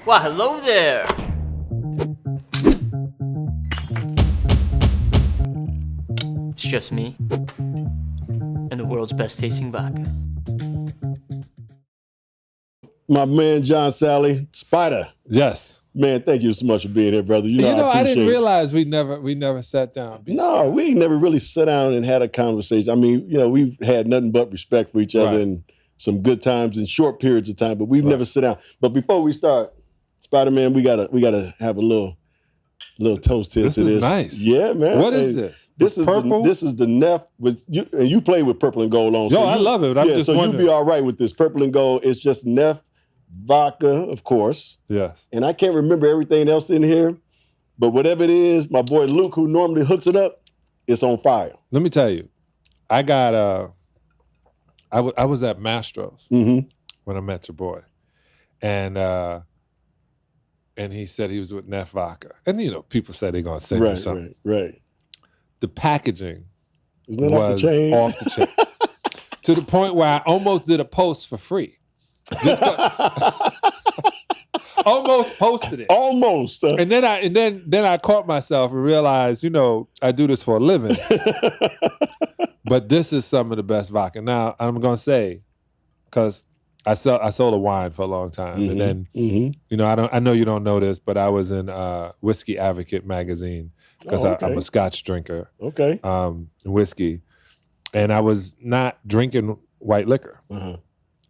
Well, hello there. It's just me and the world's best tasting vodka. My man, John Salley, Spider. Yes. Man, thank you so much for being here, brother. You know I didn't realize we never sat down. No, we never really sat down and had a conversation. I mean, we've had nothing but respect for each other and some good times in short periods of time, but we've never sat down. But before we start, Spider-Man, we gotta have a little toast here to this. This is nice. Yeah, man. What is this? This is purple. This is the Neff with you, and you play with purple and gold on. Yo, I love it. I'm just so wondering. you'll be all right with this purple and gold. It's just Neff vodka, of course. Yes. And I can't remember everything else in here, but whatever it is, my boy Luke, who normally hooks it up, it's on fire. Let me tell you, I got I was at Mastro's when I met your boy, and he said he was with Neff Vodka, and people say they're gonna send you something. Right. The packaging Isn't that was off the chain to the point where I almost did a post for free. Almost posted it. Almost. And then I caught myself and realized, I do this for a living. But this is some of the best vodka. Now, I'm going to say, because I sold a wine for a long time. And then, I know you don't know this, but I was in Whiskey Advocate magazine because I'm a Scotch drinker. Okay. Whiskey. And I was not drinking white liquor.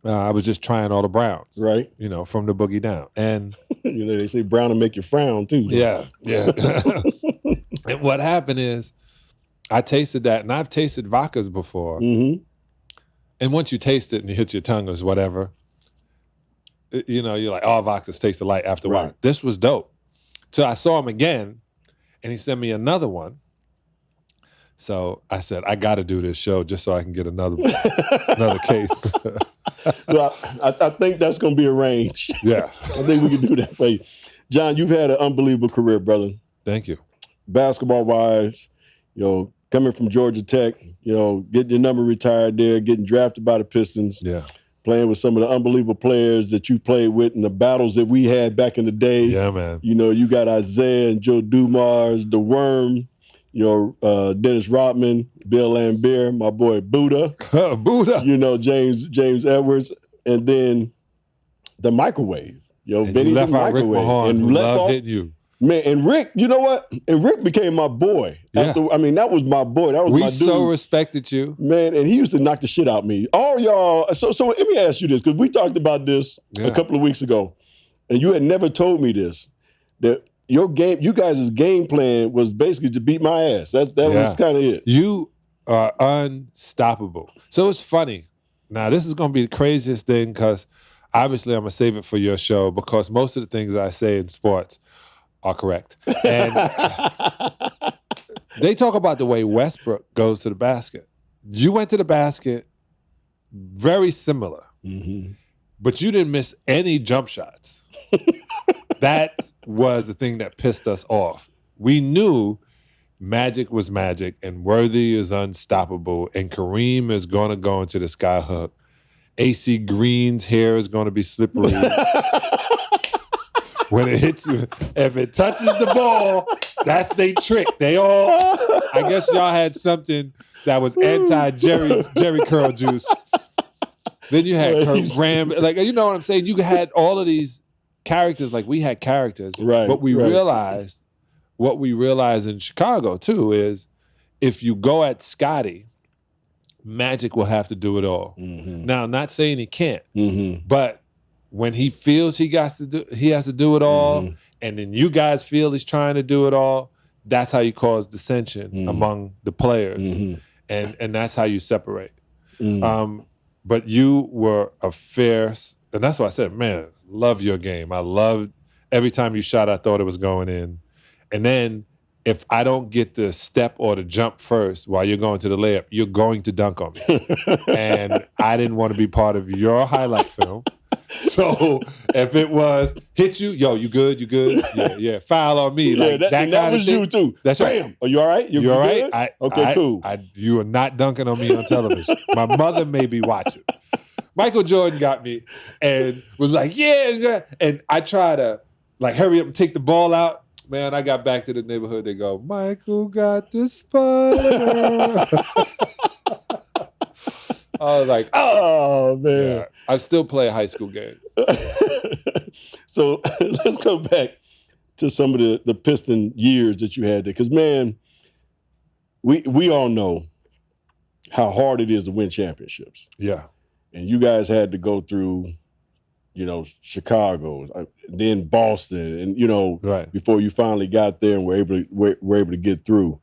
I was just trying all the browns. Right. From the boogie down. And they say brown will make you frown too. Yeah. And what happened is I tasted that, and I've tasted vodkas before. And once you taste it and you hit your tongue or whatever, you're like, all vodkas taste alike after a while. This was dope. So I saw him again, and he sent me another one. So I said, I got to do this show just so I can get another case. Well, I think that's going to be arranged. Yeah. I think we can do that for you. John, you've had an unbelievable career, brother. Thank you. Basketball-wise, coming from Georgia Tech, getting your number retired there, getting drafted by the Pistons. Yeah. Playing with some of the unbelievable players that you played with and the battles that we had back in the day. Yeah, man. You got Isaiah and Joe Dumars, The Worm, Dennis Rodman, Bill Laimbeer, my boy Buddha. Buddha. James Edwards, and then the microwave. Benny left the out Rick microwave. Mahorn, And who left loved off, hitting you. Man, and Rick, you know what? And Rick became my boy. Yeah. That was my boy. That was my dude. We so respected you. Man, and he used to knock the shit out of me. All y'all, so let me ask you this, because we talked about this a couple of weeks ago, and you had never told me this, that you guys' game plan was basically to beat my ass. That was kind of it. You are unstoppable. So it's funny. Now, this is going to be the craziest thing because obviously I'm going to save it for your show because most of the things I say in sports are correct. And they talk about the way Westbrook goes to the basket. You went to the basket very similar, but you didn't miss any jump shots. That was the thing that pissed us off. We knew Magic was Magic and Worthy is unstoppable and Kareem is going to go into the skyhook. AC Green's hair is going to be slippery. When it hits you, if it touches the ball, that's their trick. I guess y'all had something that was anti-Jerry Curl Juice. Then you had Kurt Graham. You know what I'm saying? You had all of these characters, like we had characters. Right. But we realized, what we realized in Chicago too is if you go at Scotty, Magic will have to do it all. Now, I'm not saying he can't, but when he feels he has to do it all, and then you guys feel he's trying to do it all, that's how you cause dissension among the players. And that's how you separate. But you were a fierce, and that's why I said, man, love your game. I loved every time you shot, I thought it was going in. And then if I don't get the step or the jump first while you're going to the layup, you're going to dunk on me. And I didn't want to be part of your highlight film. So if it was hit you, yo, you good? Yeah, foul on me. Like that was you too. That's Bam. right. Are you all right? You all right? Good? Okay, cool. You are not dunking on me on television. My mother may be watching. Michael Jordan got me and was like, yeah. And I try to like hurry up and take the ball out. Man, I got back to the neighborhood. They go, Michael got the spider. I was like, oh man. Yeah. I still play a high school game. So let's go back to some of the Piston years that you had there. Because, man, we all know how hard it is to win championships. Yeah. And you guys had to go through, Chicago, then Boston, and, right. before you finally got there and were able to get through.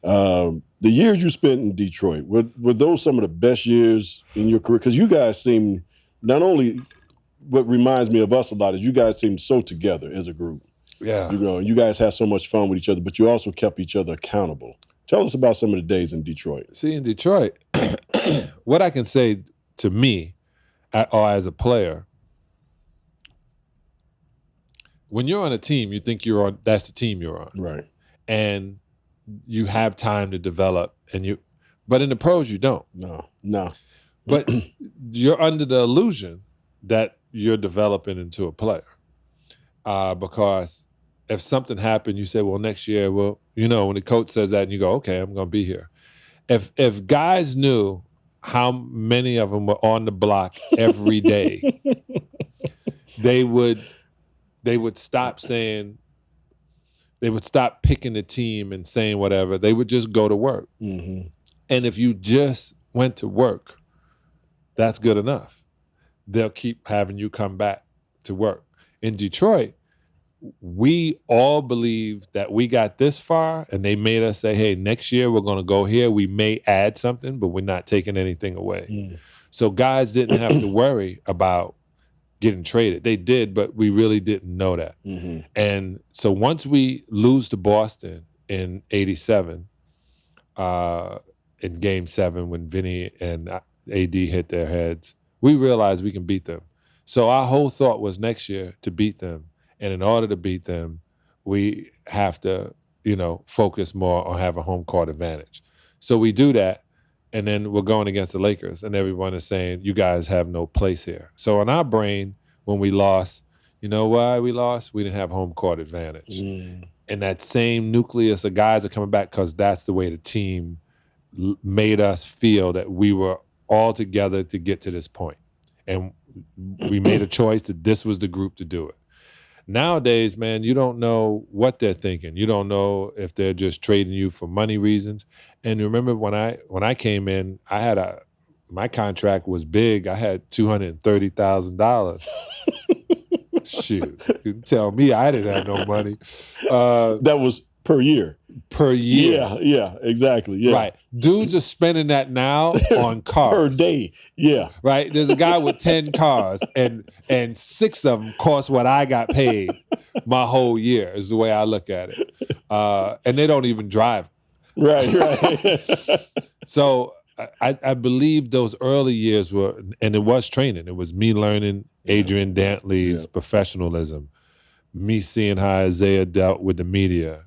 The years you spent in Detroit, were those some of the best years in your career? Because you guys seem, not only, what reminds me of us a lot is you guys seem so together as a group. Yeah. You guys had so much fun with each other, but you also kept each other accountable. Tell us about some of the days in Detroit. See, in Detroit, what I can say to me, or as a player, when you're on a team, you think that's the team you're on. Right. And you have time to develop, but in the pros, you don't. No. But you're under the illusion that you're developing into a player. Because if something happened, you say, well, next year, when the coach says that and you go, okay, I'm going to be here. If guys knew how many of them were on the block every day, they would stop saying, they would stop picking the team and saying whatever. They would just go to work. Mm-hmm. And if you just went to work, that's good enough. They'll keep having you come back to work. In Detroit, we all believed that we got this far and they made us say, hey, next year we're going to go here. We may add something, but we're not taking anything away. Mm. So guys didn't have to worry about getting traded. They did, but we really didn't know that. Mm-hmm. And so once we lose to Boston in '87, in Game 7 when Vinny and AD hit their heads, we realized we can beat them. So our whole thought was next year to beat them. And in order to beat them, we have to, focus more on having home court advantage. So we do that. And then we're going against the Lakers, and everyone is saying, you guys have no place here. So in our brain, when we lost, you know why we lost? We didn't have home court advantage. Mm. And that same nucleus of guys are coming back because that's the way the team made us feel that we were all together to get to this point. And we made a choice that this was the group to do it. Nowadays, man, you don't know what they're thinking. You don't know if they're just trading you for money reasons. And remember when I came in, my contract was big. I had $230,000. Shoot, you can tell me I didn't have no money. That was per year. Per year. Yeah, exactly. Yeah. Right. Dudes are spending that now on cars. Per day. Yeah. Right. There's a guy with 10 cars and 6 of them cost what I got paid my whole year is the way I look at it. And they don't even drive. Right. So I believe those early years were, and it was training. It was me learning Adrian Dantley's professionalism, me seeing how Isaiah dealt with the media,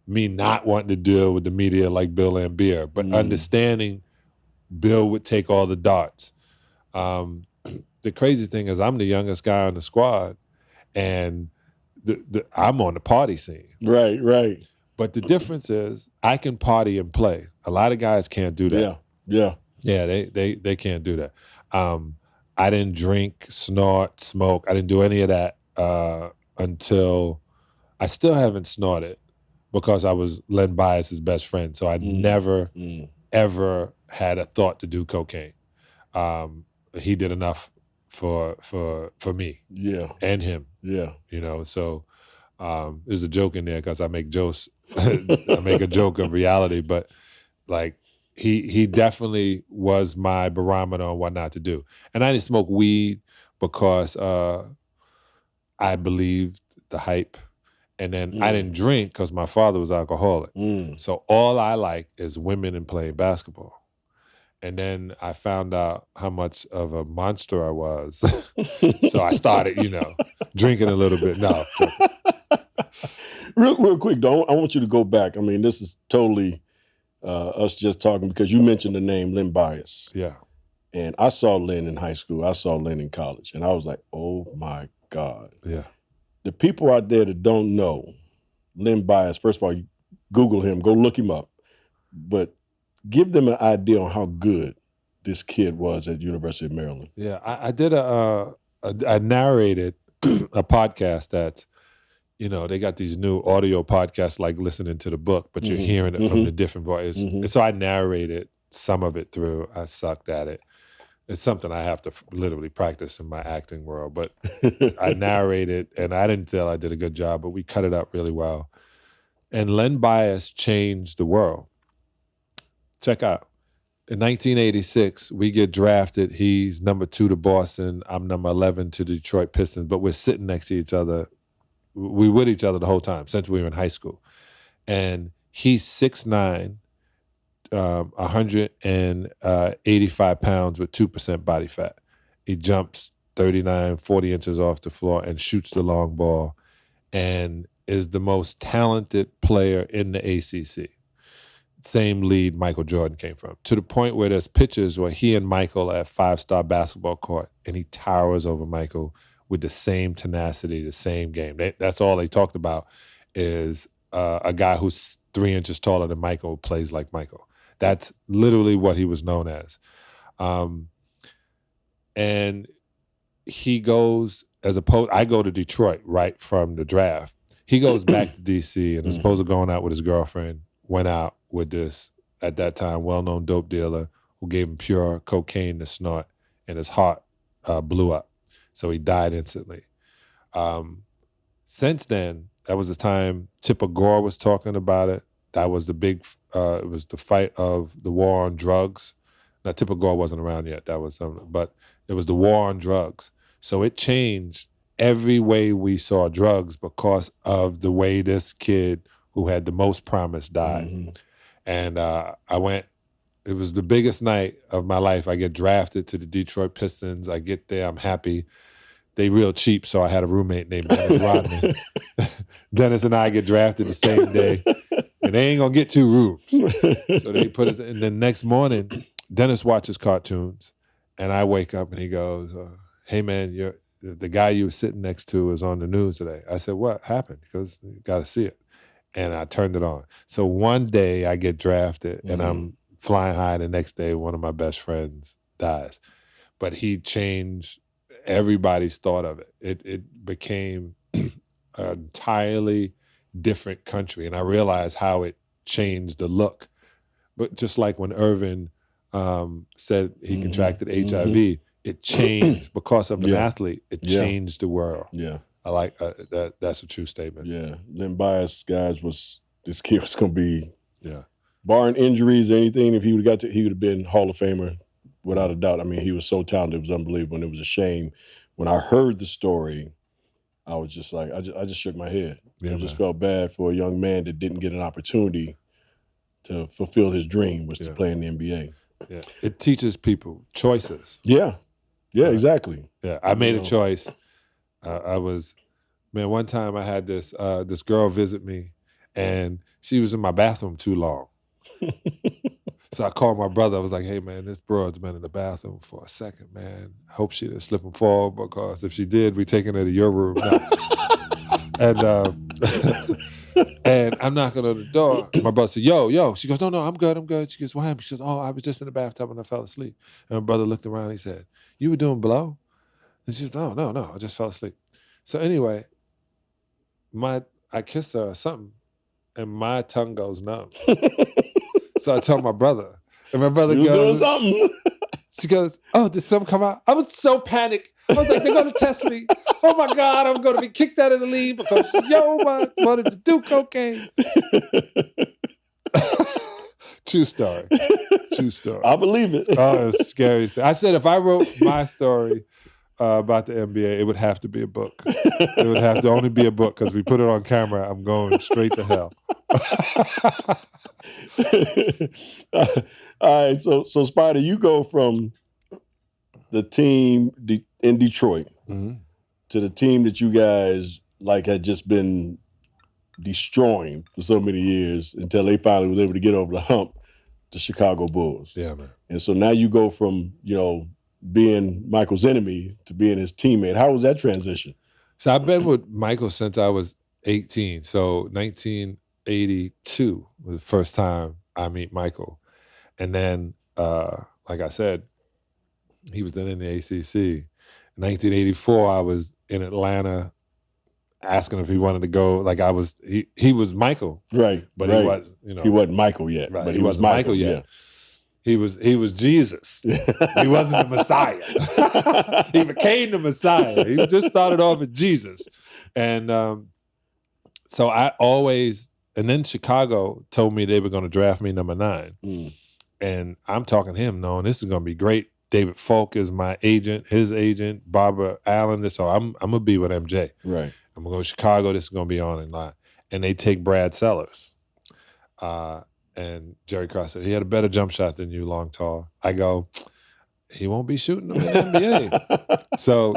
me not wanting to deal with the media like Bill Laimbeer, but understanding Bill would take all the darts. The crazy thing is I'm the youngest guy on the squad, and I'm on the party scene. Right. But the difference is I can party and play. A lot of guys can't do that. Yeah. They can't do that. I didn't drink, snort, smoke. I didn't do any of that until I still haven't snorted because I was Len Bias's best friend. So I never, ever had a thought to do cocaine. He did enough for me. Yeah. And him. Yeah. So there's a joke in there because I make jokes. I make a joke of reality, but like he definitely was my barometer on what not to do. And I didn't smoke weed because I believed the hype. And then I didn't drink because my father was alcoholic. So all I like is women and playing basketball. And then I found out how much of a monster I was. So I started, drinking a little bit. No. Real quick, though, I want you to go back. I mean, this is totally us just talking because you mentioned the name Len Bias. Yeah. And I saw Len in high school. I saw Len in college. And I was like, oh, my God. Yeah. The people out there that don't know Len Bias, first of all, you Google him, go look him up. But give them an idea on how good this kid was at the University of Maryland. Yeah, I did I narrated a podcast that, they got these new audio podcasts like listening to the book, but you're hearing it from the different voices. And so I narrated some of it through. I sucked at it. It's something I have to literally practice in my acting world. But I narrated, and I didn't feel I did a good job, but we cut it up really well. And Len Bias changed the world. Check out. In 1986, we get drafted. He's number 2 to Boston. I'm number 11 to the Detroit Pistons. But we're sitting next to each other. We with each other the whole time since we were in high school. And he's 6'9", 185 pounds with 2% body fat. He jumps 39, 40 inches off the floor and shoots the long ball and is the most talented player in the ACC. Same league Michael Jordan came from, to the point where there's pictures where he and Michael are at 5-star basketball court and he towers over Michael with the same tenacity, the same game. That's all they talked about is a guy who's 3 inches taller than Michael plays like Michael. That's literally what he was known as. And he goes, I go to Detroit right from the draft. He goes back to DC and is supposed to going out with his girlfriend, went out with this, at that time, well-known dope dealer who gave him pure cocaine to snort, and his heart blew up. So he died instantly. Since then, that was the time Tipper Gore was talking about it. That was the big, it was the fight of the war on drugs. Now, Tipper Gore wasn't around yet. That was something, but it was the war on drugs. So it changed every way we saw drugs because of the way this kid who had the most promise died. And I went, it was the biggest night of my life. I get drafted to the Detroit Pistons. I get there, I'm happy. They real cheap, so I had a roommate named Dennis Rodman. Dennis and I get drafted the same day, and they ain't gonna get 2 rooms. So they put us, and then next morning, Dennis watches cartoons, and I wake up and he goes, hey man, the guy you were sitting next to is on the news today. I said, what happened? He goes, you gotta see it. And I turned it on. So one day I get drafted and I'm flying high. The next day, one of my best friends dies. But he changed everybody's thought of it. It became an entirely different country. And I realized how it changed the look. But just like when Irvin said he contracted HIV, it changed because of an athlete. It changed the world. Yeah. I like that. That's a true statement. Yeah. Len Bias, guys, this kid was going to be, barring injuries or anything, if he would have he would have been Hall of Famer without a doubt. I mean, he was so talented. It was unbelievable. And it was a shame. When I heard the story, I was just like, I just shook my head. I just felt bad for a young man that didn't get an opportunity to fulfill his dream, was to play in the NBA. Yeah. It teaches people choices. Yeah. Yeah, exactly. Yeah. I made a choice. One time I had this girl visit me and she was in my bathroom too long. So I called my brother. I was like, hey man, this broad's been in the bathroom for a second, man. I hope she didn't slip and fall, because if she did, we taking her to your room now. And I'm knocking on the door. My brother said, yo. She goes, no, I'm good. She goes, what happened? She goes, I was just in the bathtub and I fell asleep. And my brother looked around and he said, you were doing blow? And she said, no, I just fell asleep. So anyway, I kissed her or something, and my tongue goes numb. So I tell my brother, and my brother goes, doing something. She goes, oh, did something come out? I was so panicked. I was like, they're going to test me. Oh my God, I'm going to be kicked out of the league because I wanted to do cocaine. True story. I believe it. Oh, it was scary. I said if I wrote my story, about the NBA, it would have to be a book. It would have to only be a book because we put it on camera, I'm going straight to hell. All right, so Spider, you go from the team in Detroit to the team that you guys like had just been destroying for so many years until they finally was able to get over the hump, the Chicago Bulls. Yeah, man. And so now you go from, being Michael's enemy to being his teammate. How was that transition? So I've been with Michael since I was 18. So 1982 was the first time I meet Michael. And then, like I said, he was then in the ACC. In 1984, I was in Atlanta asking if he wanted to go. Like he was Michael. Right. But right. he was, He wasn't Michael yet. Right, but he wasn't Michael yet. Yeah. He was Jesus. He wasn't the Messiah. He became the Messiah. He just started off as Jesus. And so I always, and then Chicago told me they were going to draft me number 9. And I'm talking to him knowing this is going to be great. David Falk is my agent, his agent, Barbara Allen. So I'm going to be with MJ. Right. I'm going to go to Chicago. This is going to be on in line. And they take Brad Sellers. And Jerry Cross said, he had a better jump shot than you, long, tall. I go, he won't be shooting them in the NBA. So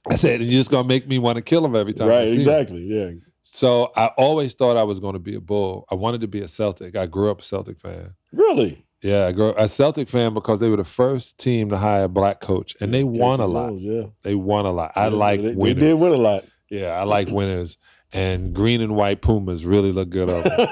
I said, and you're just going to make me want to kill him every time I see exactly, him. yeah. So I always thought I was going to be a Bull. I wanted to be a Celtic. I grew up a Celtic fan. Really? Yeah, I grew up a Celtic fan because they were the first team to hire a black coach, and they won a lot. Yeah. They won a lot. I like winners. They did win a lot. Yeah, I like winners. And green and white Pumas really look good on them.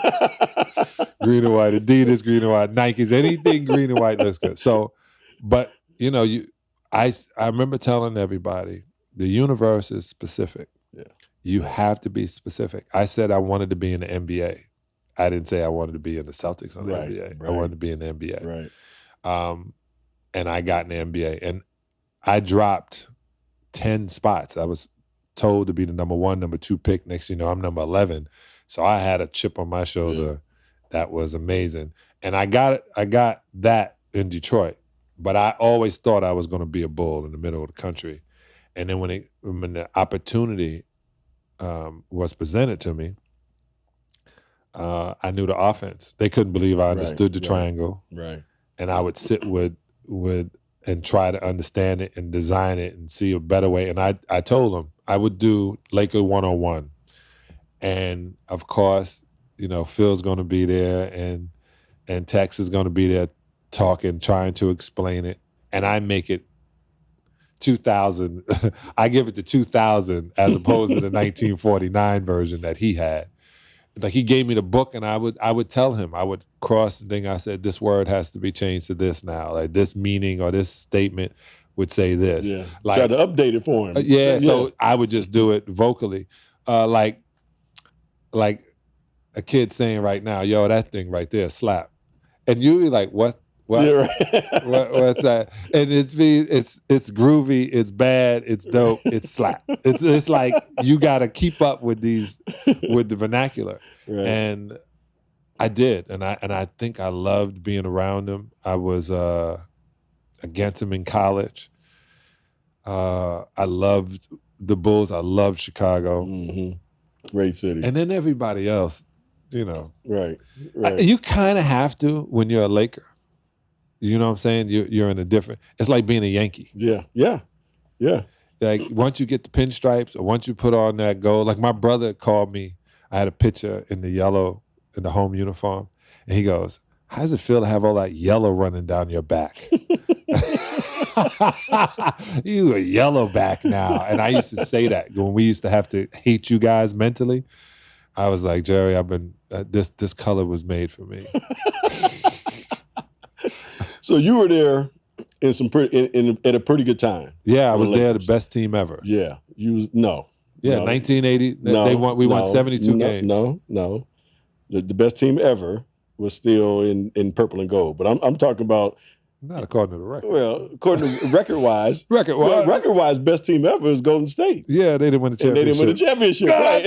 Green and white Adidas, green and white Nikes, anything green and white looks good. So, but I remember telling everybody, the universe is specific. Yeah. You have to be specific. I said I wanted to be in the NBA. I didn't say I wanted to be in the Celtics on the NBA. Right. I wanted to be in the NBA. Right. And I got in the NBA. And I dropped 10 spots. I was told to be the number 1, number 2 pick. Next thing you know, I'm number 11. So I had a chip on my shoulder. Yeah. That was amazing. And I got that in Detroit. But I always thought I was going to be a Bull in the middle of the country. And then when the opportunity was presented to me, I knew the offense. They couldn't believe I understood the triangle. Right. And I would sit with and try to understand it and design it and see a better way. And I told them I would do Laker 101. And of course, Phil's going to be there and Tex is going to be there talking, trying to explain it. And I make it 2000. I give it to 2000 as opposed to the 1949 version that he had. Like he gave me the book and I would tell him, I would cross the thing. I said, this word has to be changed to this now. Like this meaning or this statement would say this. Yeah. Like, try to update it for him. So I would just do it vocally. Like a kid saying right now, yo, that thing right there, slap. And you'd be like, what? Yeah, right. What's that? And it's groovy, it's bad, it's dope, it's slap. It's like you got to keep up with the vernacular. Right. And I did, and I think I loved being around him. I was against him in college. I loved the Bulls. I loved Chicago. Mm-hmm. Great city. And then everybody else, Right. You kind of have to when you're a Laker. You know what I'm saying? You're in a different. It's like being a Yankee. Yeah. Like once you get the pinstripes or once you put on that gold. Like my brother called me. I had a picture in the yellow in the home uniform, and he goes, "How does it feel to have all that yellow running down your back?" You a yellow back now. And I used to say that when we used to have to hate you guys mentally. I was like, Jerry, I've been this color was made for me. So you were there at a pretty good time. Yeah, I was there, the best team ever. Yeah, Yeah, no. 1980. We won 72 games. No. The best team ever was still in purple and gold. But I'm talking about. Not according to the record. Well, according to record-wise. Record-wise, best team ever is Golden State. Yeah, they didn't win the championship. Right?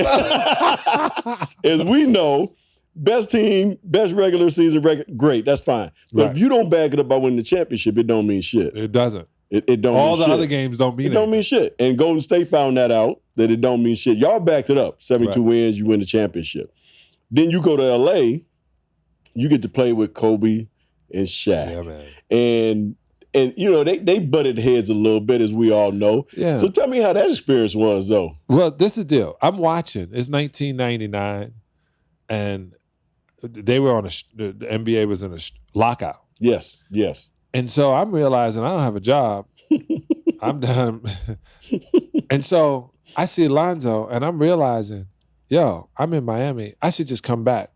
As we know, best team, best regular season record, great, that's fine. But if you don't back it up by winning the championship, it don't mean shit. It doesn't. It don't All mean the shit. other games don't mean It don't mean shit. And Golden State found that out, that it don't mean shit. Y'all backed it up. 72 wins, you win the championship. Then you go to L.A., you get to play with Kobe and Shaq. Yeah, man. And you know, they butted heads a little bit, as we all know. Yeah. So tell me how that experience was, though. Well, this is the deal. I'm watching. It's 1999, and they were on the NBA was in a lockout. Yes. And so I'm realizing I don't have a job. I'm done. And so I see Lonzo, and I'm realizing, yo, I'm in Miami. I should just come back,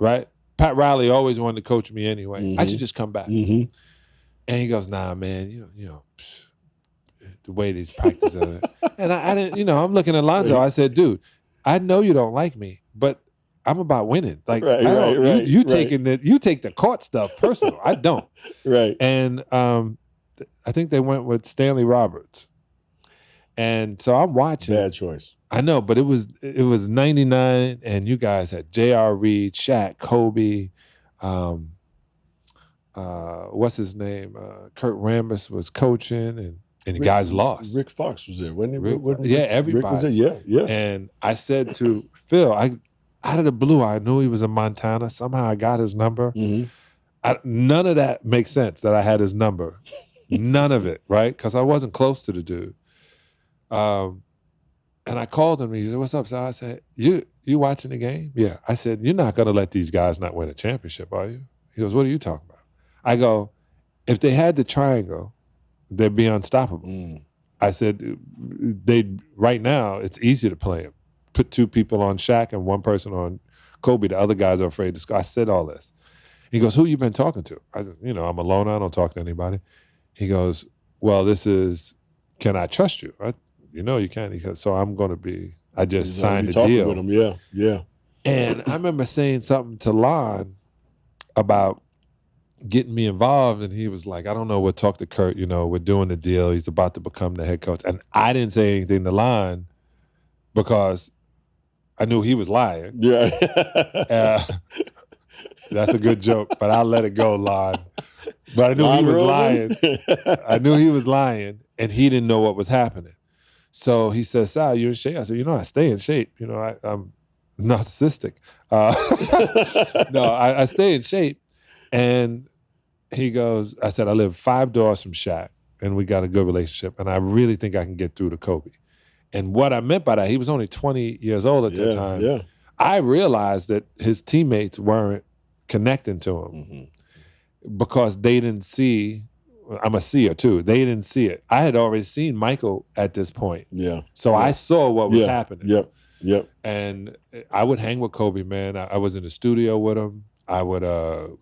right? Pat Riley always wanted to coach me anyway. Mm-hmm. I should just come back. Mm-hmm. And he goes, nah, man, you know, the way these practices are. And I didn't, you know, I'm looking at Lonzo. I said, dude, I know you don't like me, but I'm about winning. Like, you take the court stuff personal. I don't. Right. And I think they went with Stanley Roberts. And so I'm watching. Bad choice. I know, but it was 99, and you guys had J.R. Reed, Shaq, Kobe, what's his name? Kurt Rambis was coaching, and the guys lost. Rick Fox was there, wasn't he? Everybody. Rick was there, yeah. And I said to Phil, out of the blue, I knew he was in Montana. Somehow I got his number. Mm-hmm. None of that makes sense that I had his number. None of it, right? Because I wasn't close to the dude. And I called him. He said, "What's up?" So I said, "You watching the game?" Yeah. I said, "You're not going to let these guys not win a championship, are you?" He goes, "What are you talking about?" I go, "If they had the triangle, they'd be unstoppable." Mm. I said, right now, it's easy to play them. Put two people on Shaq and one person on Kobe. The other guys are afraid to score. I said all this. He goes, "Who you been talking to?" I said, "I'm alone. I don't talk to anybody." He goes, "Well, this is, can I trust you?" You can. He goes, "So I'm going to be, I just signed a deal." With him. Yeah. And I remember saying something to Lon about getting me involved, and he was like, "I don't know, we'll talk to Kurt, we're doing the deal. He's about to become the head coach." And I didn't say anything to Lon because I knew he was lying. Yeah. That's a good joke, but I'll let it go, Lon. But I knew he was lying. I knew he was lying, and he didn't know what was happening. So he says, "Sal, you in shape?" I said, "I stay in shape. I'm narcissistic." No, I stay in shape. And he goes, I said, "I live 5 doors from Shaq, and we got a good relationship, and I really think I can get through to Kobe." And what I meant by that, he was only 20 years old at that time. Yeah. I realized that his teammates weren't connecting to him because they didn't see, I'm a seer too, they didn't see it. I had already seen Michael at this point. Yeah. So I saw what was happening. Yep. And I would hang with Kobe, man. I was in the studio with him. We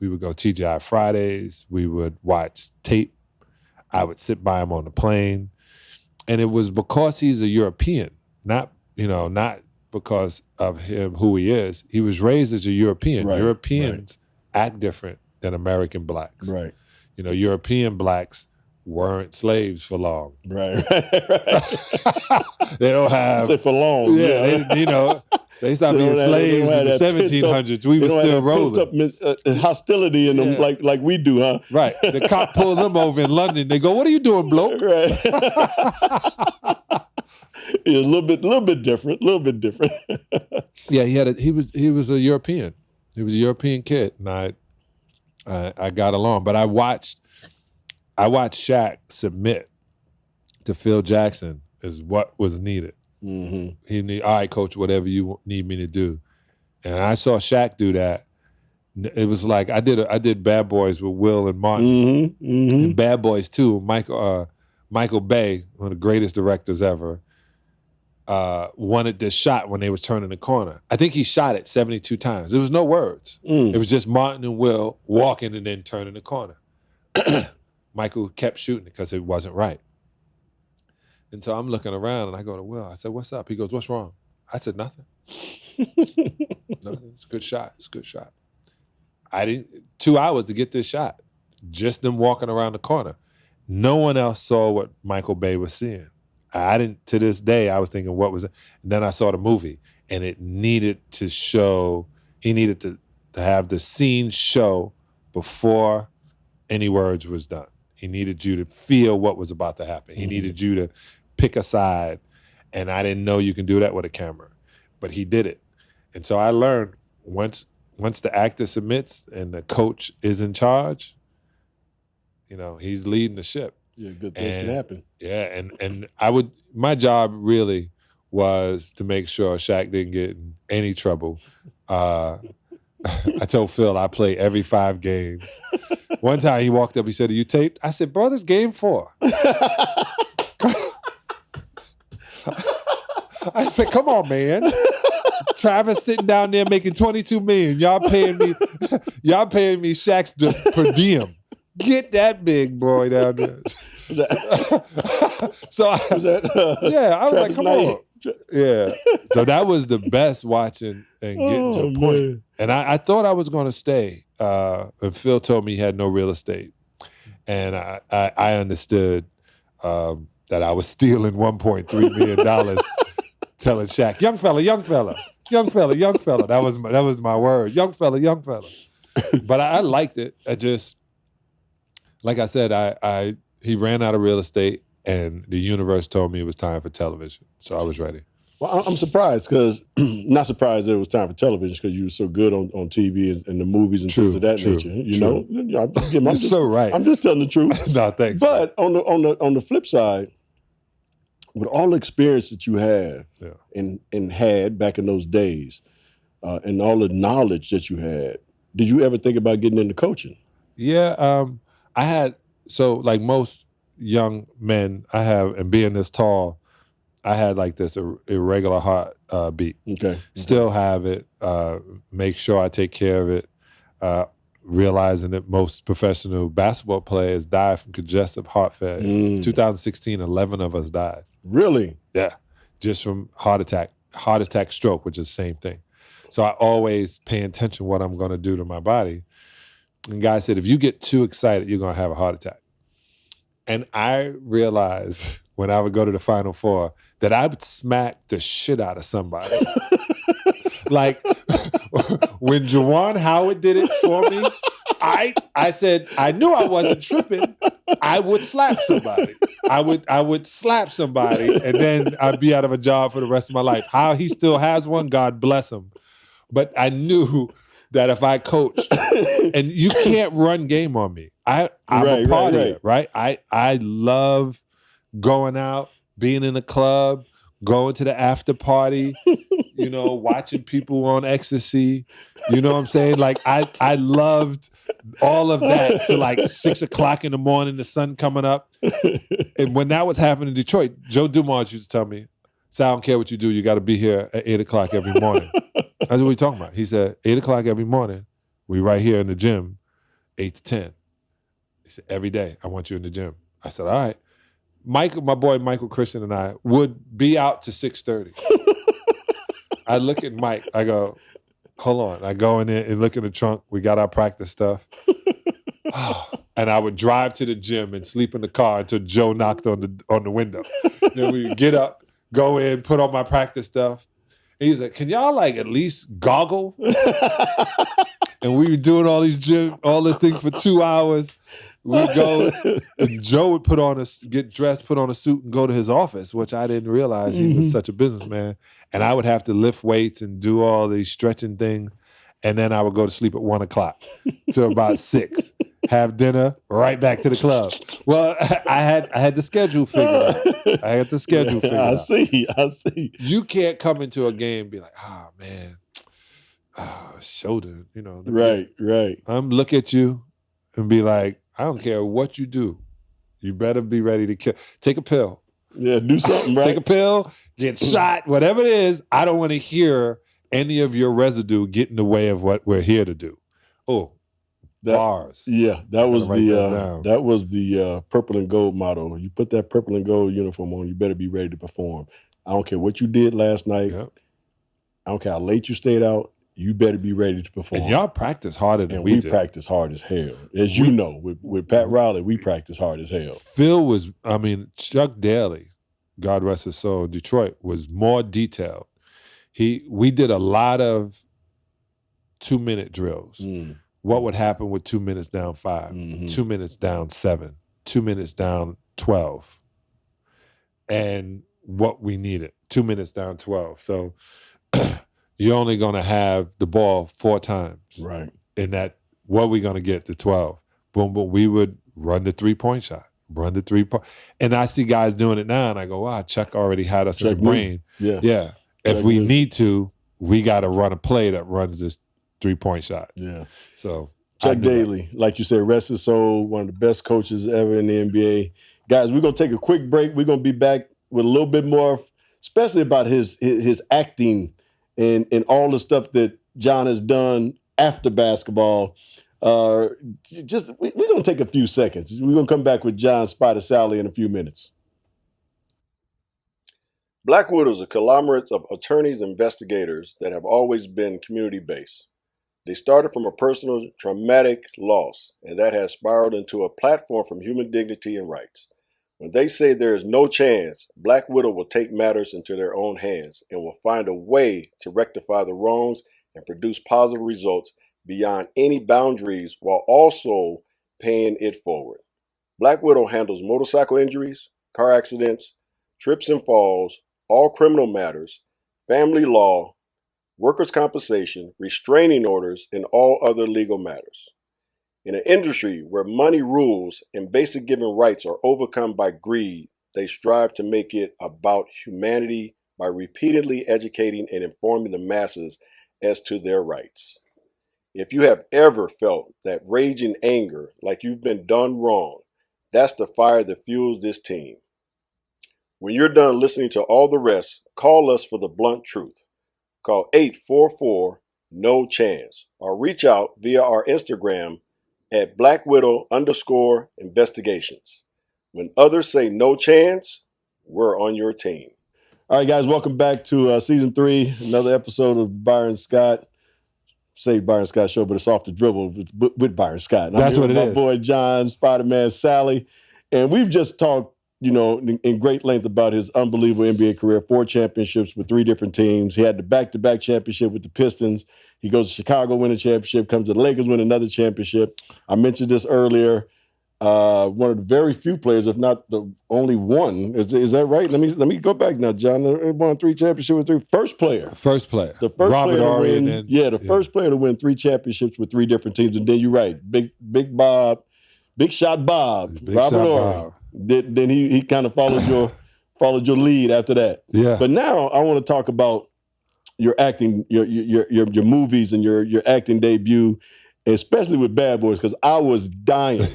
would go TGI Fridays. We would watch tape. I would sit by him on the plane. And it was because he's a European, not because of him, who he is. He was raised as a European. Right, Europeans act different than American blacks. Right. European blacks weren't slaves for long. Right. They don't have. I said for long. Yeah. They stopped being slaves in the 1700s. We were still rolling. Hostility in them like we do, huh? Right. The cop pulls them over in London. They go, "What are you doing, bloke?" Right. Yeah, a little bit different. Yeah, he was a European. He was a European kid, and I got along. But I watched Shaq submit to Phil Jackson is what was needed. Mm-hmm. He need, "All right, coach, whatever you need me to do." And I saw Shaq do that. It was like I did Bad Boys with Will and Martin. Mm-hmm. Mm-hmm. And Bad Boys 2, Michael Bay, one of the greatest directors ever, wanted this shot when they was turning the corner. I think he shot it 72 times. There was no words. It was just Martin and Will walking and then turning the corner. Michael kept shooting it because it wasn't right. And so I'm looking around and I go to Will. I said, "What's up?" He goes, "What's wrong?" I said, "Nothing." "Nothing. It's a good shot. It's a good shot." 2 hours to get this shot. Just them walking around the corner. No one else saw what Michael Bay was seeing. I didn't, to this day, I was thinking, what was it? And then I saw the movie, and it needed to show, he needed to have the scene show before any words was done. He needed you to feel what was about to happen. He needed you to pick a side. And I didn't know you can do that with a camera. But he did it. And so I learned once the actor submits and the coach is in charge, he's leading the ship. Yeah, good things can happen. Yeah, and my job really was to make sure Shaq didn't get in any trouble. I told Phil I play every 5 games. One time he walked up, he said, "Are you taped?" I said, "Bro, this game 4." I said, "Come on, man." Travis sitting down there making $22 million. Y'all paying me Shaq's per diem. Get that big boy down there. So I was like, come on. Yeah. So that was the best watching and getting to a point. Man. And I thought I was going to stay. And Phil told me he had no real estate. And I understood that I was stealing $1.3 million, telling Shaq, young fella. That was my word. Young fella. But I liked it. I just, like I said, he ran out of real estate and the universe told me it was time for television. So I was ready. Well, I'm surprised because, not surprised that it was time for television because you were so good on TV and the movies and things of that nature. You know, I'm so right. I'm just telling the truth. No, thanks. But on the flip side, with all the experience that you have and had back in those days, and all the knowledge that you had, did you ever think about getting into coaching? Yeah, I had. So like most young men, and being this tall, I had like this irregular heart beat. Okay. Still have it. Make sure I take care of it. Realizing that most professional basketball players die from congestive heart failure. 2016, 11 of us died. Really? Yeah. Just from heart attack, stroke, which is the same thing. So I always pay attention to what I'm going to do to my body. And guys said, if you get too excited, you're going to have a heart attack. And I realized when I would go to the Final Four that I would smack the shit out of somebody. Like when Juwan Howard did it for me, I said, I knew I wasn't tripping. I would slap somebody. I would slap somebody and then I'd be out of a job for the rest of my life. How he still has one, God bless him. But I knew that if I coached, and you can't run game on me. I'm a partier, right? I love going out, being in a club, going to the after party, watching people on ecstasy. You know what I'm saying? Like I loved all of that till like 6 o'clock in the morning, the sun coming up. And when that was happening in Detroit, Joe Dumars used to tell me, "So I don't care what you do, you got to be here at 8 o'clock every morning." I said, "What are you talking about?" He said, 8 o'clock every morning, we right here in the gym, 8 to 10. He said, every day, I want you in the gym. I said, all right. My boy Michael Christian and I would be out to 6:30. I look at Mike, I go, hold on. I go in there and look in the trunk. We got our practice stuff. And I would drive to the gym and sleep in the car until Joe knocked on the window. Then we would get up, go in, put on my practice stuff. And he's like, can y'all like at least goggle? And we were doing all this thing for 2 hours. We'd go, and Joe would get dressed, put on a suit, and go to his office, which I didn't realize he was such a businessman. And I would have to lift weights and do all these stretching things. And then I would go to sleep at 1 o'clock till about 6. Have dinner, right back to the club. Well, I had the schedule figured out. I had the schedule figured out. I see. You can't come into a game and be like, oh, man, shoulder, Right. I'm look at you and be like, I don't care what you do. You better be ready to kill. Take a pill. Yeah, do something, right? Take a pill, get shot, whatever it is. I don't want to hear any of your residue get in the way of what we're here to do. Oh, bars. Yeah, that was the purple and gold motto. You put that purple and gold uniform on, you better be ready to perform. I don't care what you did last night. Yep. I don't care how late you stayed out. You better be ready to perform. And y'all practice harder than we do. We practice hard as hell. As you know, with Pat Riley, we practice hard as hell. Chuck Daly, God rest his soul, Detroit, was more detailed. We did a lot of 2-minute drills. What would happen with 2 minutes down 5, 2 minutes down 7, 2 minutes down 12. And what we needed, 2 minutes down 12. So you're only going to have the ball 4 times. Right. In that, what are we going to get to 12? Boom, boom. We would run the 3-point shot, run the 3-point. And I see guys doing it now, and I go, wow, Chuck already had us in the brain. Yeah. Yeah. If Chuck we knew. need to, we got to run a play that runs this 3-point shot. Yeah. So Chuck Daly, like you said, rest his soul, one of the best coaches ever in the NBA. Guys, we're going to take a quick break. We're going to be back with a little bit more, especially about his acting and all the stuff that John has done after basketball. We're going to take a few seconds. We're going to come back with John Salley in a few minutes. Black Widows are conglomerates of attorneys and investigators that have always been community-based. They started from a personal traumatic loss, and that has spiraled into a platform from human dignity and rights. When they say there is no chance, Black Widow will take matters into their own hands and will find a way to rectify the wrongs and produce positive results beyond any boundaries while also paying it forward. Black Widow handles motorcycle injuries, car accidents, trips and falls, all criminal matters, family law, workers' compensation, restraining orders, and all other legal matters. In an industry where money rules and basic given rights are overcome by greed, they strive to make it about humanity by repeatedly educating and informing the masses as to their rights. If you have ever felt that raging anger like you've been done wrong, that's the fire that fuels this team. When you're done listening to all the rest, call us for the blunt truth. Call 844-NO-CHANCE or reach out via our Instagram at BlackWidow_investigations. When others say no chance, we're on your team. All right, guys, welcome back to season 3, another episode of Byron Scott. Say Byron Scott Show, but it's Off The Dribble with Byron Scott. And That's what it is. My boy John Spider-Man Salley. And we've just talked, in great length about his unbelievable NBA career, 4 championships with 3 different teams. He had the back-to-back championship with the Pistons. He goes to Chicago, win a championship, comes to the Lakers, win another championship. I mentioned this earlier. One of the very few players, if not the only one. Is that right? Let me go back now, John. Won 3 championships with 3. First player. The first Robert player to win. First player to win 3 championships with 3 different teams. And then you're right, Big Shot Bob, Robert Ory. Then he kind of followed your lead after that. Yeah. But now I want to talk about your acting, your movies and your acting debut, especially with Bad Boys, because I was dying.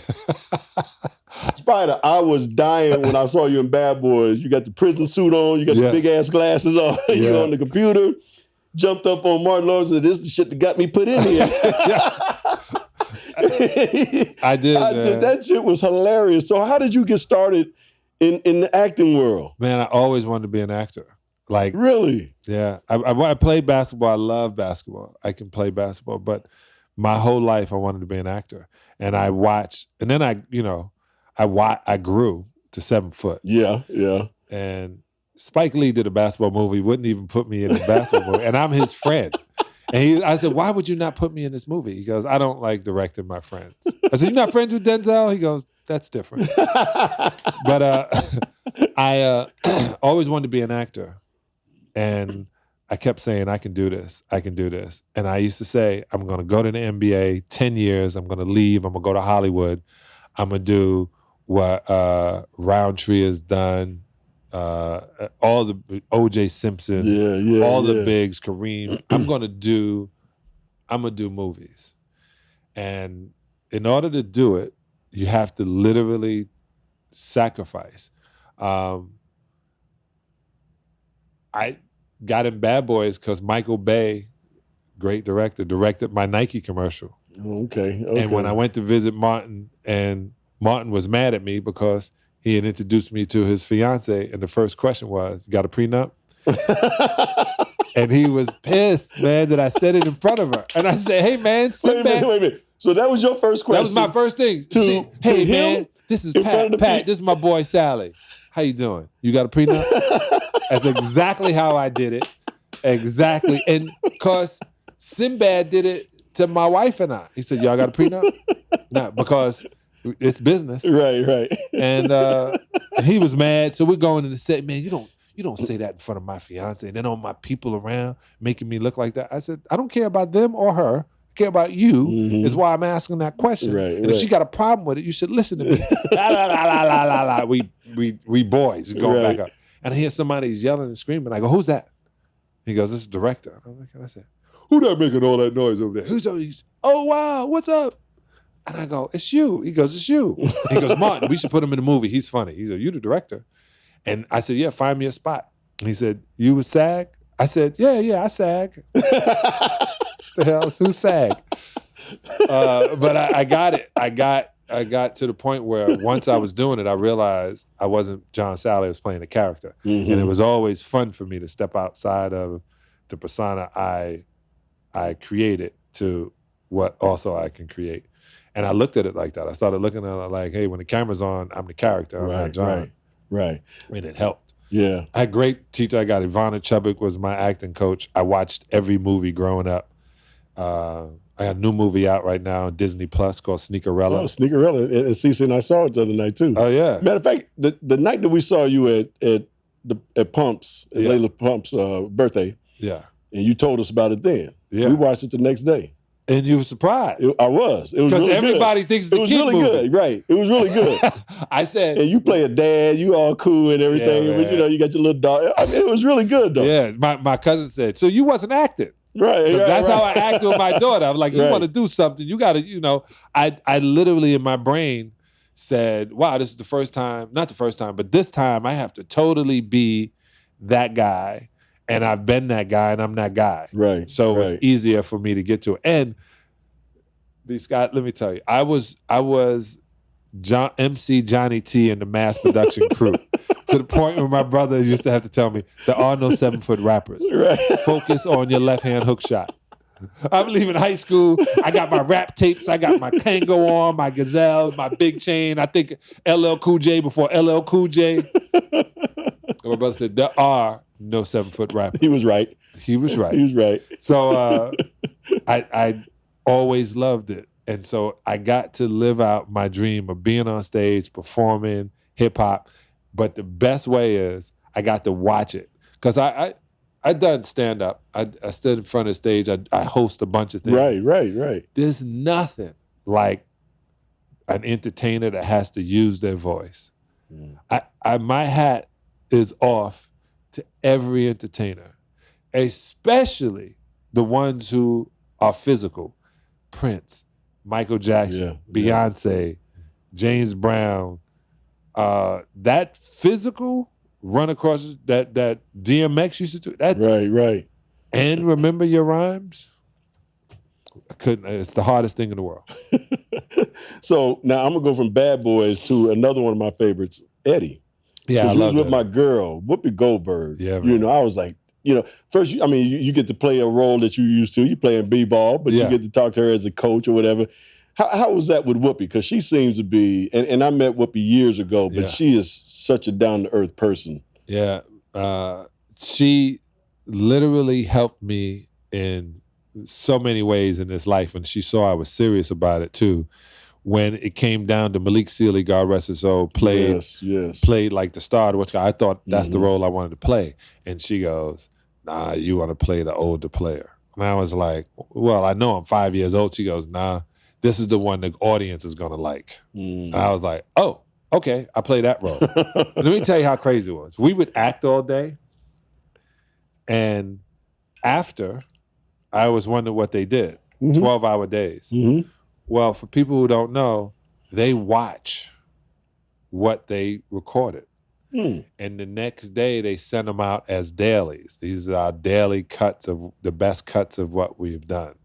Spider, I was dying when I saw you in Bad Boys. You got the prison suit on, you got the big ass glasses on, you're on the computer, jumped up on Martin Lawrence and said, "This is the shit that got me put in here." I did. That shit was hilarious. So how did you get started in the acting world? Man, I always wanted to be an actor. Like, really? Yeah. I played basketball. I love basketball. I can play basketball, but my whole life I wanted to be an actor. And I watched, and then I grew to 7 foot. Yeah. And Spike Lee did a basketball movie, wouldn't even put me in the basketball movie. And I'm his friend. And I said, "Why would you not put me in this movie?" He goes, "I don't like directing my friends." I said, "You're not friends with Denzel?" He goes, "That's different." But I always wanted to be an actor. And I kept saying, "I can do this. I can do this." And I used to say, "I'm going to go to the NBA, 10 years. I'm going to leave. I'm going to go to Hollywood. I'm going to do what Roundtree has done. All the O.J. Simpson, all the bigs, Kareem. I'm gonna do movies, and in order to do it, you have to literally sacrifice. I got in Bad Boys because Michael Bay, great director, directed my Nike commercial. Okay. And when I went to visit Martin, and Martin was mad at me because he had introduced me to his fiance, and the first question was, "You got a prenup?" And he was pissed, man, that I said it in front of her. And I said, "Hey, man, sit back." Wait a minute. So that was your first question? That was my first thing. Hey, man, this is Pat. This is my boy Sally. How you doing? You got a prenup? That's exactly how I did it. Exactly. And because Sinbad did it to my wife and I. He said, "Y'all got a prenup?" No, because It's business. Right. And he was mad. So we're going in the set, man, you don't say that in front of my fiance and then all my people around making me look like that. I said, I don't care about them or her. I care about you is why I'm asking that question. Right, and if she got a problem with it, you should listen to me. La, la, la, la, la, la, la. We boys going back up. And I hear somebody's yelling and screaming. I go, who's that? He goes, this is the director. And I said, who that making all that noise over there? Who's those? Oh, wow, what's up? And I go, it's you. He goes, it's you. He goes, Martin, we should put him in the movie. He's funny. He said, you the director? And I said, yeah, find me a spot. And he said, you would SAG? I said, yeah, I SAG. The hell, who's SAG? But I got it. I got to the point where once I was doing it, I realized I wasn't John Salley. I was playing a character. And it was always fun for me to step outside of the persona I created to what also I can create. And I looked at it like that. I started looking at it like, hey, when the camera's on, I'm the character. I'm not John. Right. And it helped. Yeah. I had a great teacher. I got Ivana Chubbuck was my acting coach. I watched every movie growing up. I got a new movie out right now on Disney Plus called Sneakerella. Oh, Sneakerella. And Cece and I saw it the other night too. Oh, yeah. Matter of fact, the night that we saw you at Pump's, at Layla Pump's birthday, yeah, and you told us about it then. Yeah. We watched it the next day. And you were surprised. I was. It was because really everybody good. thinks it's a It was kid really movie. good, right? It was really good. I said, and you play a dad. You all cool and everything. Yeah, but, you got your little dog. I mean, it was really good though. yeah. My cousin said, so you wasn't acting. Right. That's how I acted with my daughter. I was like, you Right. want to do something, you got to, I literally in my brain said, wow, this is the first time, not the first time, but this time I have to totally be that guy. And I've been that guy and I'm that guy. Right. So it was easier for me to get to it. And B. Scott, let me tell you, I was MC Johnny T in the mass production crew to the point where my brother used to have to tell me, there are no 7-foot rappers. Right. Focus on your left-hand hook shot. I'm leaving high school. I got my rap tapes. I got my Kango on, my Gazelle, my big chain. I think LL Cool J before LL Cool J. And my brother said, there are no 7-foot rappers. He was right. He was right. He was right. So I always loved it. And so I got to live out my dream of being on stage, performing hip hop. But the best way is I got to watch it. Because I done stand up. I stood in front of the stage. I host a bunch of things. Right. There's nothing like an entertainer that has to use their voice. My hat is off to every entertainer, especially the ones who are physical. Prince, Michael Jackson, Beyonce, James Brown. That physical run across that DMX used to do. That's, right. And remember your rhymes? I couldn't. It's the hardest thing in the world. So now I'm gonna go from Bad Boys to another one of my favorites, Eddie. Yeah, I you love was with that. my girl, Whoopi Goldberg. Yeah, man. I was like, first, you get to play a role that you used to. You play in b-ball, but you get to talk to her as a coach or whatever. How was that with Whoopi? Because she seems to be, and I met Whoopi years ago, but she is such a down-to-earth person. Yeah. She literally helped me in so many ways in this life, and she saw I was serious about it too. When it came down to Malik Sealy, God rest his soul, played like the star. Which I thought that's the role I wanted to play. And she goes, nah, you want to play the older player. And I was like, well, I know I'm 5 years old. She goes, nah, this is the one the audience is going to like. And I was like, oh, okay, I play that role. Let me tell you how crazy it was. We would act all day. And after, I always wondered what they did. 12-hour days. Well, for people who don't know, they watch what they recorded. And the next day, they send them out as dailies. These are our daily cuts of the best cuts of what we've done.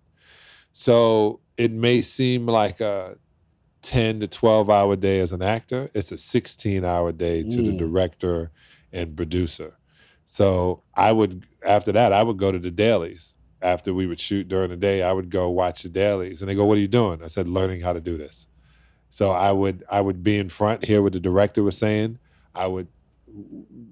So it may seem like a 10 to 12-hour day as an actor. It's a 16-hour day to the director and producer. So after that, I would go to the dailies. After we would shoot during the day, I would go watch the dailies. And they go, what are you doing? I said, learning how to do this. So I would be in front, hear what the director was saying. I would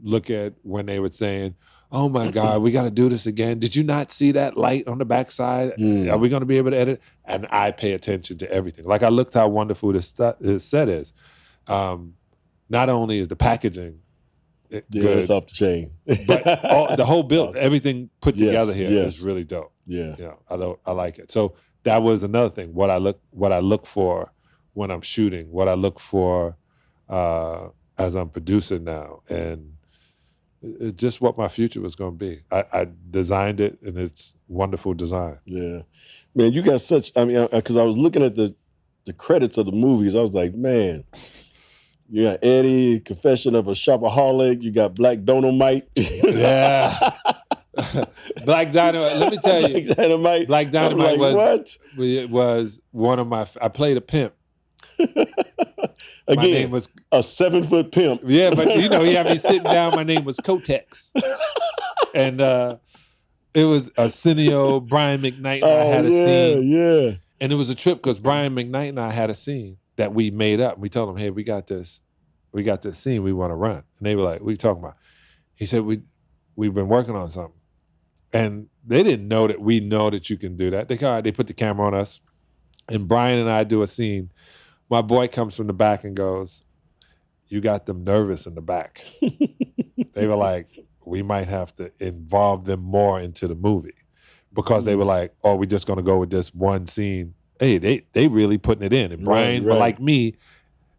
look at when they were saying, oh my God, we got to do this again. Did you not see that light on the backside? Are we going to be able to edit? And I pay attention to everything. Like I looked how wonderful this set is. Not only is the packaging good, it's off the chain, but the whole build, everything put together here is really dope. Yeah, I like it. So that was another thing. What I look for when I'm shooting, what I look for as I'm producing now, and it's just what my future was going to be. I designed it, and it's wonderful design. Yeah, man, you got such. I mean, because I was looking at the credits of the movies, I was like, man. You got Eddie, Confession of a Shopaholic. You got Black Dynamite. Yeah. Black Dynamite. Let me tell you. Black Dynamite was one of my. I played a pimp. Again, my name was a 7-foot pimp. Yeah, but you had me sitting down. My name was Kotex, and it was Arsenio, Brian McKnight, and I had a scene. Yeah, and it was a trip because Brian McKnight and I had a scene that we made up. We told them, hey, we got this scene we want to run. And they were like, what are you talking about? He said, we've been working on something. And they didn't know that we know that you can do that. They put the camera on us. And Brian and I do a scene. My boy comes from the back and goes, you got them nervous in the back. They were like, we might have to involve them more into the movie. Because they were like, oh, we're just going to go with this one scene. Hey, they really putting it in. And Brian, like me,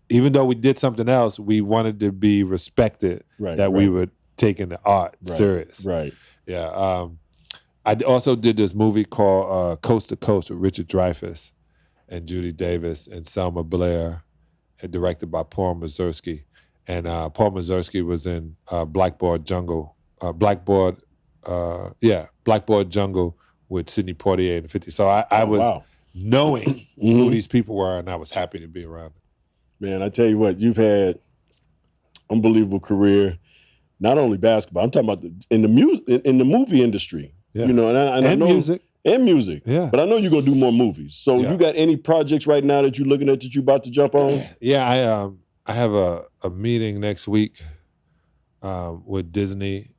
even though we did something else, we wanted to be respected that we were taking the art serious. Right. Yeah. I also did this movie called Coast to Coast with Richard Dreyfuss and Judy Davis and Selma Blair, and directed by Paul Mazursky. And Paul Mazursky was in Blackboard Jungle with Sidney Poitier in the 50s. So I was knowing who these people were, and I was happy to be around them. Man, I tell you what, you've had unbelievable career, not only basketball. I'm talking about in the movie industry. Yeah. And I know music. And music. Yeah. But I know you're gonna do more movies. So you got any projects right now that you're looking at that you're about to jump on? Yeah, I have a meeting next week with Disney.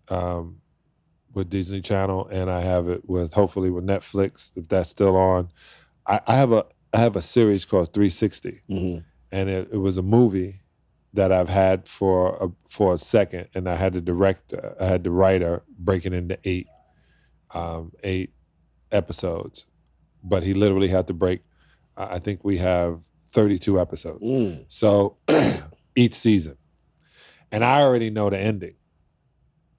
With Disney Channel, and I have it hopefully with Netflix, if that's still on. I have a series called 360, and it was a movie that I've had for a second, and I had the writer break it into 8 episodes, but he literally had to break. I think we have 32 episodes, so each season, and I already know the ending.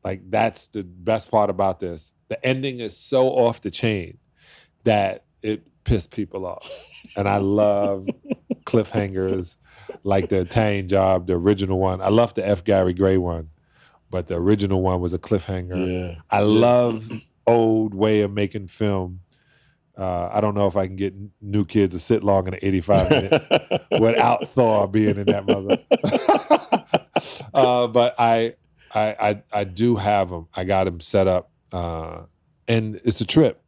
Like, that's the best part about this. The ending is so off the chain that it pissed people off. And I love cliffhangers like the Italian Job, the original one. I love the F. Gary Gray one, but the original one was a cliffhanger. Yeah. I love old way of making film. I don't know if I can get new kids to sit longer than 85 minutes without Thor being in that mother. But I do have them. I got them set up, and it's a trip.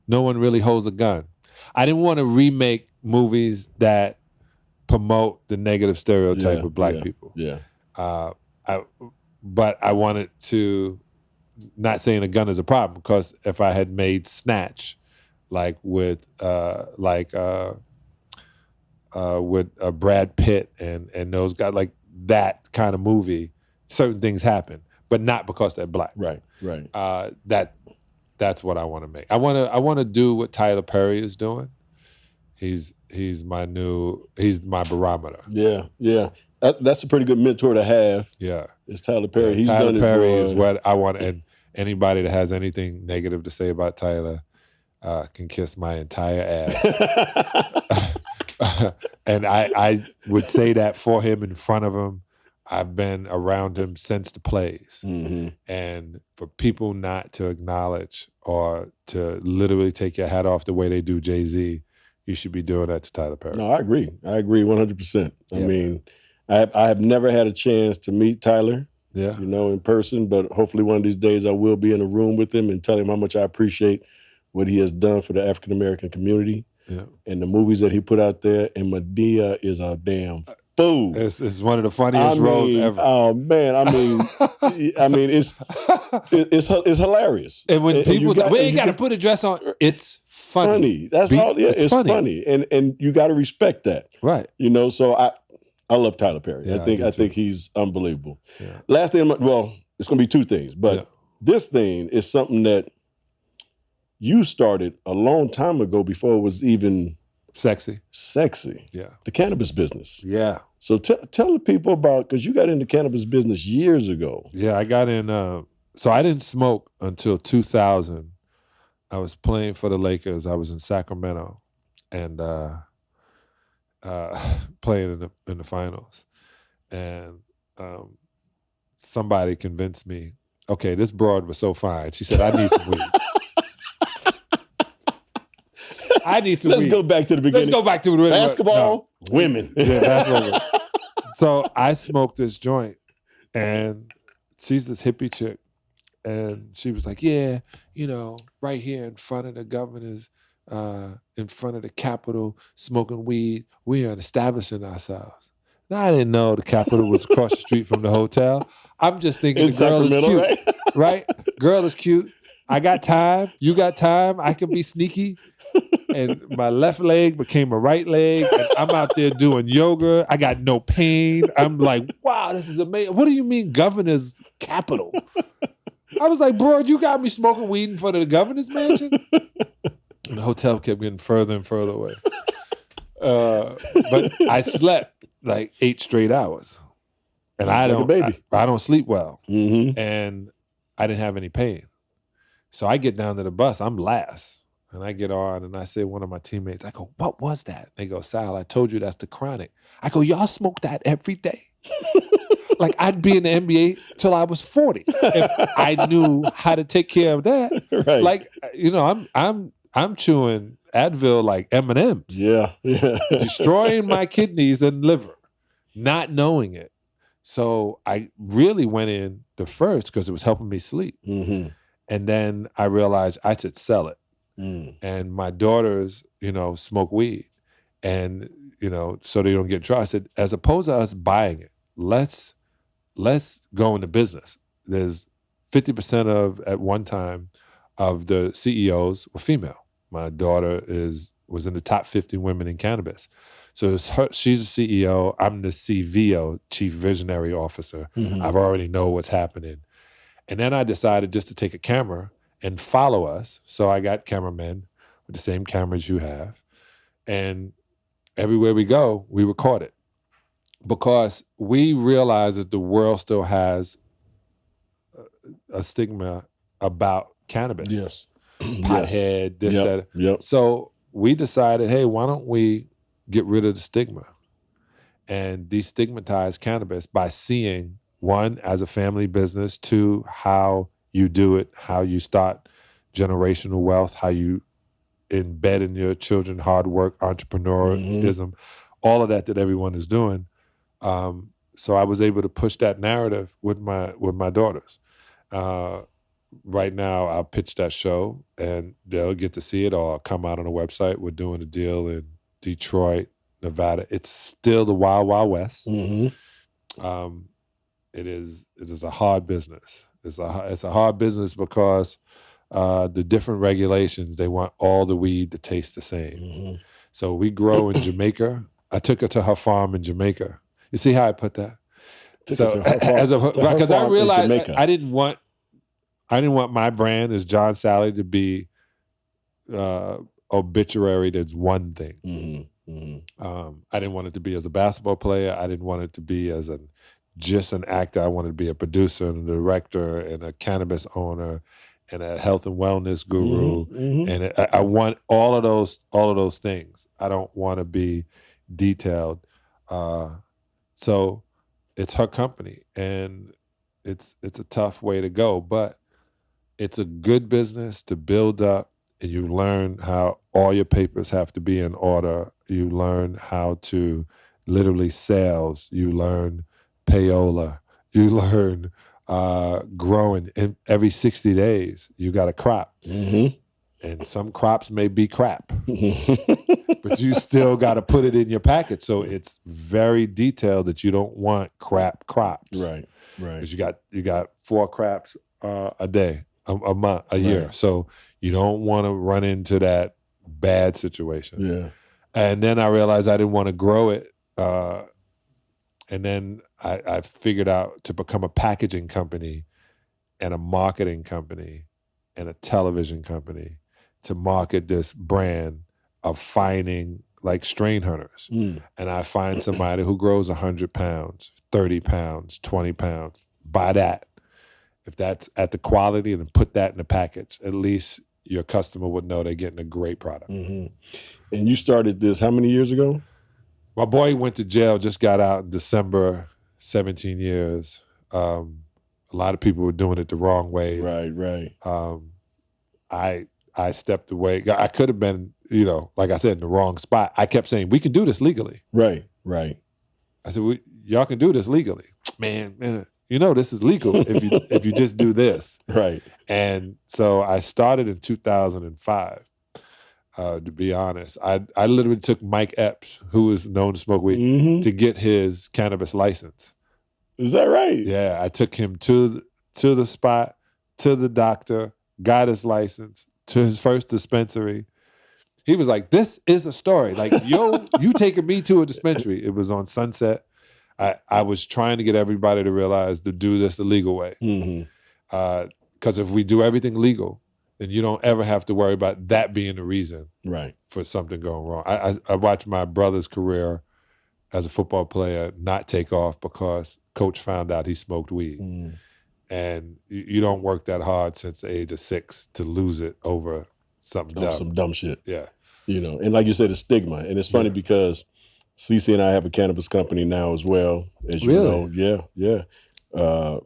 No one really holds a gun. I didn't want to remake movies that promote the negative stereotype of black people. Yeah. But I wanted to, not saying a gun is a problem, because if I had made Snatch, with Brad Pitt and those guys, like that kind of movie, certain things happen, but not because they're black. Right. That's what I want to make. I want to do what Tyler Perry is doing. He's my barometer. Yeah. That's a pretty good mentor to have. Yeah. It's Tyler Perry. He's Tyler Perry is what I want, and anybody that has anything negative to say about Tyler can kiss my entire ass. And I would say that for him, in front of him. I've been around him since the plays. And for people not to acknowledge or to literally take your hat off the way they do Jay-Z, you should be doing that to Tyler Perry. No, I agree 100%. I mean, I have never had a chance to meet Tyler, in person, but hopefully one of these days I will be in a room with him and tell him how much I appreciate what he has done for the African-American community and the movies that he put out there. And Medea is a damn fool. It's one of the funniest roles ever. Oh man, I mean, it's it's hilarious. And when people we ain't got to get, put a dress on, it's funny. That's all. Yeah, it's funny. And you got to respect that, right? You know. So I love Tyler Perry. Yeah, I think he's unbelievable. Yeah. Last thing, well, it's going to be two things, but this thing is something that you started a long time ago before it was even sexy. Yeah, the cannabis business. Yeah. So tell the people about, because you got into cannabis business years ago. Yeah, I got in. So I didn't smoke until 2000. I was playing for the Lakers. I was in Sacramento, and playing in the finals, and somebody convinced me. Okay, this broad was so fine. She said, "I need some weed." I need some Let's weed. go back to the beginning. Let's go back to the basketball, women. Yeah, basketball. So I smoked this joint, and she's this hippie chick, and she was like, "Yeah, you know, right here in front of the governor's, in front of the Capitol, smoking weed. We are establishing ourselves." Now I didn't know the Capitol was across the street from the hotel. I'm just thinking the girl is cute, right? Girl is cute. I got time. You got time. I can be sneaky. And my left leg became a right leg. And I'm out there doing yoga. I got no pain. I'm like, wow, this is amazing. What do you mean governor's capital? I was like, bro, you got me smoking weed in front of the governor's mansion? And the hotel kept getting further and further away. But I slept like 8 straight hours. And I don't sleep well. Mm-hmm. And I didn't have any pain. So I get down to the bus. I'm last. And I get on and I say to one of my teammates, I go, what was that? They go, Sal, I told you that's the chronic. I go, y'all smoke that every day? Like I'd be in the NBA till I was 40 if I knew how to take care of that. Right. Like, you know, I'm chewing Advil like M&Ms. Yeah. Destroying my kidneys and liver, not knowing it. So I really went in the first because it was helping me sleep. Mm-hmm. And then I realized I should sell it. Mm. And my daughters, you know, smoke weed. And, you know, so they don't get dry. I said, as opposed to us buying it, let's go into business. There's 50% of, at one time, of the CEOs were female. My daughter was in the top 50 women in cannabis. So she's a CEO. I'm the CVO, Chief Visionary Officer. Mm-hmm. I already know what's happening. And then I decided just to take a camera and follow us. So I got cameramen with the same cameras you have. And everywhere we go, we record it. Because we realize that the world still has a stigma about cannabis. Yes. Pothead, this, that. Yep. So we decided, hey, why don't we get rid of the stigma and destigmatize cannabis by seeing, one, as a family business, two, how you do it, how you start generational wealth, how you embed in your children hard work, entrepreneurism, all of that everyone is doing. So I was able to push that narrative with my daughters. Right now, I'll pitch that show and they'll get to see it, or I'll come out on a website. We're doing a deal in Detroit, Nevada. It's still the Wild Wild West. Mm-hmm. It is a hard business. It's a hard business because the different regulations, they want all the weed to taste the same. Mm-hmm. So we grow in Jamaica. I took her to her farm in Jamaica. You see how I put that? Because I realized I didn't want my brand as John Salley to be obituary that's one thing. Mm-hmm. Mm-hmm. I didn't want it to be as a basketball player. I didn't want it to be as just an actor. I wanted to be a producer and a director and a cannabis owner and a health and wellness guru. Mm-hmm. And I want all of those things. I don't want to be detailed. So it's her company, and it's a tough way to go, but it's a good business to build up, and you learn how all your papers have to be in order. You learn how to literally sales. You learn payola. You learn growing. And every 60 days, you got a crop. Mm-hmm. And some crops may be crap, but you still got to put it in your package. So it's very detailed that you don't want crap crops. Right. Because you got 4 crops a day, a month, a year. So you don't want to run into that bad situation. Yeah. And then I realized I didn't want to grow it. And then I figured out to become a packaging company and a marketing company and a television company to market this brand of finding like strain hunters. And I find somebody who grows 100 pounds, 30 pounds, 20 pounds, buy that. If that's at the quality, and put that in the package, at least your customer would know they're getting a great product. And you started this how many years ago? My boy went to jail, just got out in December, 17 years. A lot of people were doing it the wrong way. Right. I stepped away. I could have been, like I said, in the wrong spot. I kept saying, we can do this legally. Right. I said, y'all can do this legally. Man, this is legal if you just do this. Right. And so I started in 2005. To be honest, I literally took Mike Epps, who is known to smoke weed, to get his cannabis license. Is that right? Yeah, I took him to the spot, to the doctor, got his license, to his first dispensary. He was like, "This is a story. Like, yo, you taking me to a dispensary." It was on Sunset. I was trying to get everybody to realize to do this the legal way. Because if we do everything legal, then you don't ever have to worry about that being the reason for something going wrong. I watched my brother's career as a football player not take off because coach found out he smoked weed. And you don't work that hard since the age of 6 to lose it over something dumb. Some dumb shit. Yeah. And like you said, it's stigma. And it's funny because CC and I have a cannabis company now as well, as you know. Yeah.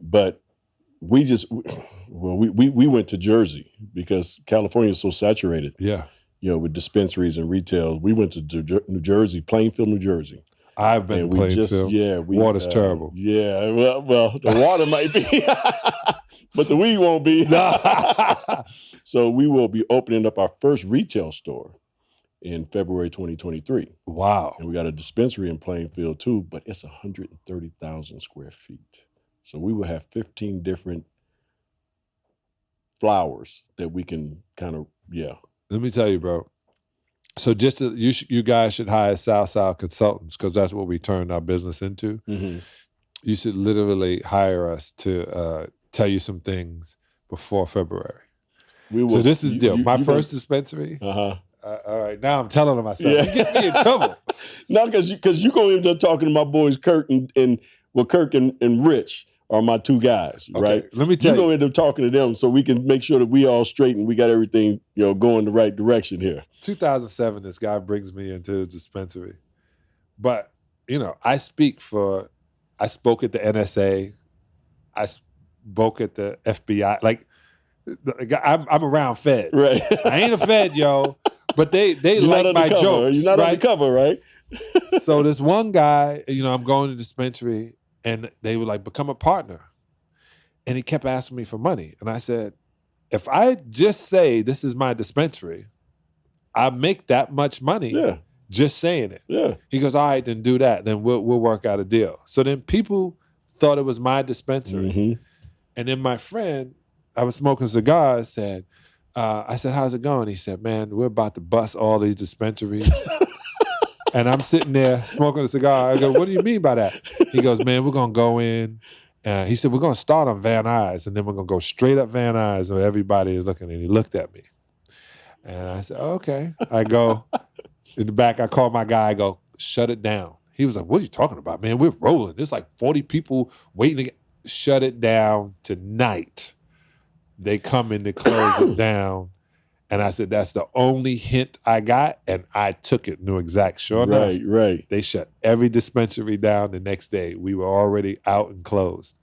But we went to Jersey because California is so saturated. Yeah. With dispensaries and retail. We went to New Jersey, Plainfield, New Jersey. I've been to Plainfield. Water's terrible. Yeah, well, the water might be, but the weed won't be. So we will be opening up our first retail store in February 2023. Wow. And we got a dispensary in Plainfield too, but it's 130,000 square feet. So we will have 15 different flowers that we can kind of, Let me tell you, bro. So you guys should hire South consultants because that's what we turned our business into. You should literally hire us to tell you some things before February. We will. So this is the deal. My first dispensary. All right, now I'm telling myself. You get me in trouble. No, because you going to end up talking to my boys Kirk and Rich are my two guys, right? Let me tell you. You're going to end up talking to them so we can make sure that we all straight and we got everything, going the right direction here. 2007, this guy brings me into the dispensary. But, I spoke at the NSA. I spoke at the FBI. Like, I'm around Fed. Right. I ain't a Fed, yo. But they like my jokes. You're not undercover, right? So this one guy, I'm going to the dispensary, and they were like, become a partner. And he kept asking me for money. And I said, if I just say this is my dispensary, I make that much money just saying it. Yeah. He goes, all right, then do that. Then we'll work out a deal. So then people thought it was my dispensary. And then my friend, I was smoking cigars, said, I said, how's it going? He said, man, we're about to bust all these dispensaries. And I'm sitting there smoking a cigar. I go, what do you mean by that? He goes, man, we're going to go in. He said, we're going to start on Van Nuys, and then we're going to go straight up Van Nuys where everybody is looking. And he looked at me. And I said, okay. I go, in the back, I call my guy. I go, shut it down. He was like, what are you talking about, man? We're rolling. There's like 40 people waiting to get. Shut it down tonight. They come in to close it down. And I said, that's the only hint I got. And I took it. Knew exact. Sure enough. Right. They shut every dispensary down the next day. We were already out and closed.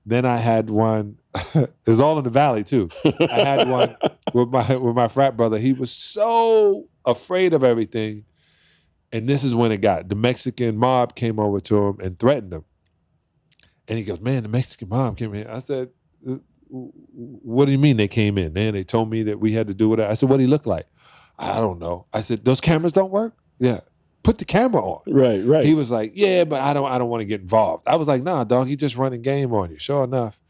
Then I had one. It was all in the Valley too. I had one with my frat brother. He was so afraid of everything. And this is when it got. The Mexican mob came over to him and threatened him. And he goes, man, the Mexican mob came in. I said, what do you mean they came in? And they told me that we had to do it. I said, what did he look like? I don't know. I said, those cameras don't work? Yeah. Put the camera on. Right. He was like, yeah, but I don't want to get involved. I was like, nah, dog, he just running game on you. Sure enough,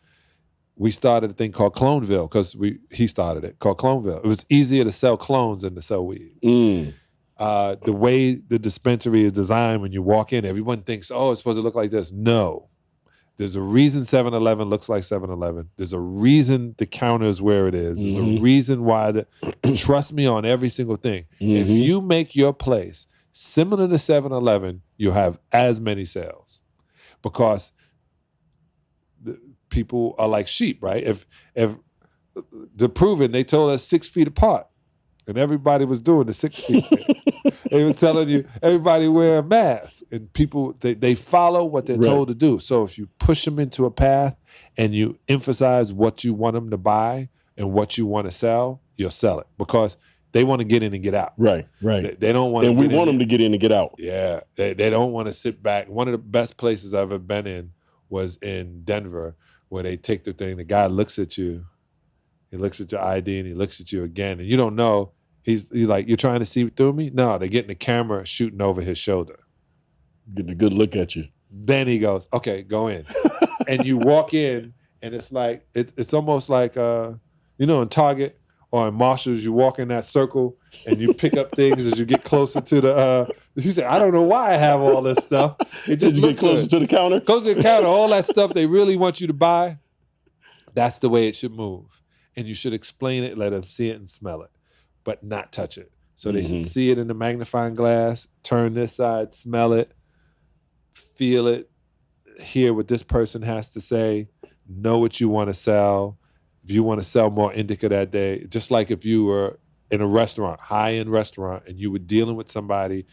we started a thing called Cloneville because he started it, called Cloneville. It was easier to sell clones than to sell weed. The way the dispensary is designed, when you walk in, everyone thinks, oh, it's supposed to look like this. No. There's a reason 7-Eleven looks like 7-Eleven. There's a reason the counter is where it is. There's a reason why. Trust me on every single thing. If you make your place similar to 7-Eleven, you'll have as many sales. Because people are like sheep, right? If to prove it, they told us 6 feet apart. And everybody was doing the 6 feet thing. They were telling you, everybody wear a mask. And people, they follow what they're told to do. So if you push them into a path and you emphasize what you want them to buy and what you want to sell, you'll sell it. Because they want to get in and get out. Right. They don't want to and we want them to get in and get out. Yeah. They don't want to sit back. One of the best places I've ever been in was in Denver, where they take the thing, the guy looks at you, he looks at your ID and he looks at you again, and you don't know. He's like, you're trying to see through me? No, they're getting the camera shooting over his shoulder. Getting a good look at you. Then he goes, okay, go in. And you walk in, and it's like, it's almost like, in Target or in Marshalls, you walk in that circle and you pick up things as you get closer to the, she said, I don't know why I have all this stuff. It just Did you get closer to the counter? Closer to the counter, all that stuff they really want you to buy, that's the way it should move. And you should explain it, let them see it and smell it, but not touch it. So they should see it in the magnifying glass, turn this side, smell it, feel it, hear what this person has to say, know what you want to sell. If you want to sell more indica that day, just like if you were in a restaurant, high-end restaurant, and you were dealing with somebody,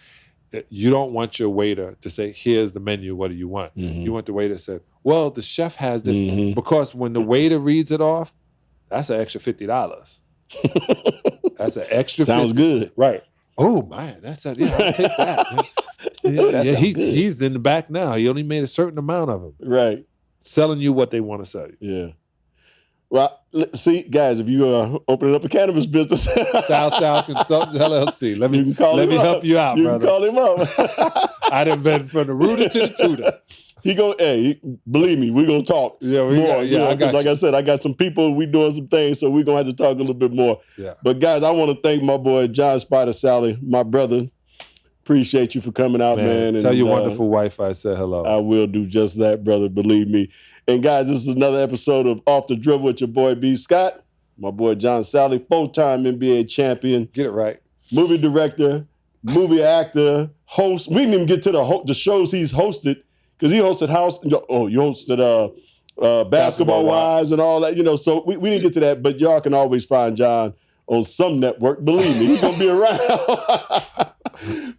you don't want your waiter to say, here's the menu, what do you want? You want the waiter to say, well, the chef has this. Because when the waiter reads it off, that's an extra $50. That's an extra Sounds 50. good. Right. Oh, man, I'll take that. He's in the back now. He only made a certain amount of them. Right. Selling you what they want to sell you. Yeah. Well, see, guys, if you are opening up a cannabis business, South Consultants LLC. Let me help you out, brother. You can call him up. I done been from the rooter to the tutor. Believe me, we're gonna talk. Yeah, I got like I said, I got some people. We doing some things, so we're gonna have to talk a little bit more. Yeah. But guys, I want to thank my boy John Salley, my brother. Appreciate you for coming out, man. Tell your wonderful wife I said hello. I will do just that, brother. Believe me. And guys, this is another episode of Off The Dribble with your boy B. Scott, my boy John Salley, 4-time NBA champion. Get it right. Movie director, movie actor, host. We didn't even get to the shows he's hosted, because he hosted you hosted Basketball Wives and all that, so we didn't get to that, but y'all can always find John on some network. Believe me, he's going to be around.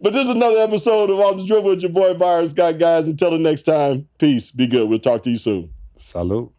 But this is another episode of Off The Dribble with your boy Byron Scott, guys. Until the next time, peace, be good. We'll talk to you soon. Salud.